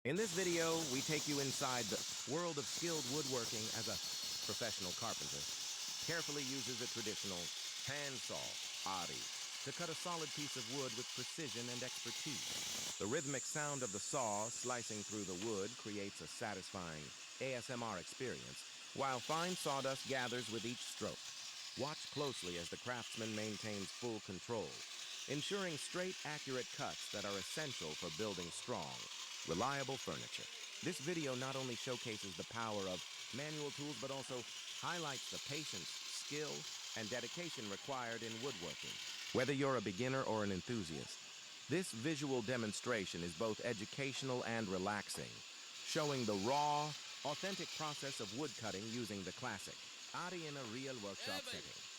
In this video, we take you inside the world of skilled woodworking as a professional carpenter carefully uses a traditional hand saw, ari, to cut a solid piece of wood with precision and expertise. The rhythmic sound of the saw slicing through the wood creates a satisfying ASMR experience, while fine sawdust gathers with each stroke. Watch closely as the craftsman maintains full control, ensuring straight, accurate cuts that are essential for building strong, reliable furniture. This video not only showcases the power of manual tools, but also highlights the patience, skill, and dedication required in woodworking. Whether you're a beginner or an enthusiast, this visual demonstration is both educational and relaxing, showing the raw, authentic process of woodcutting using the classic ari in a real workshop setting.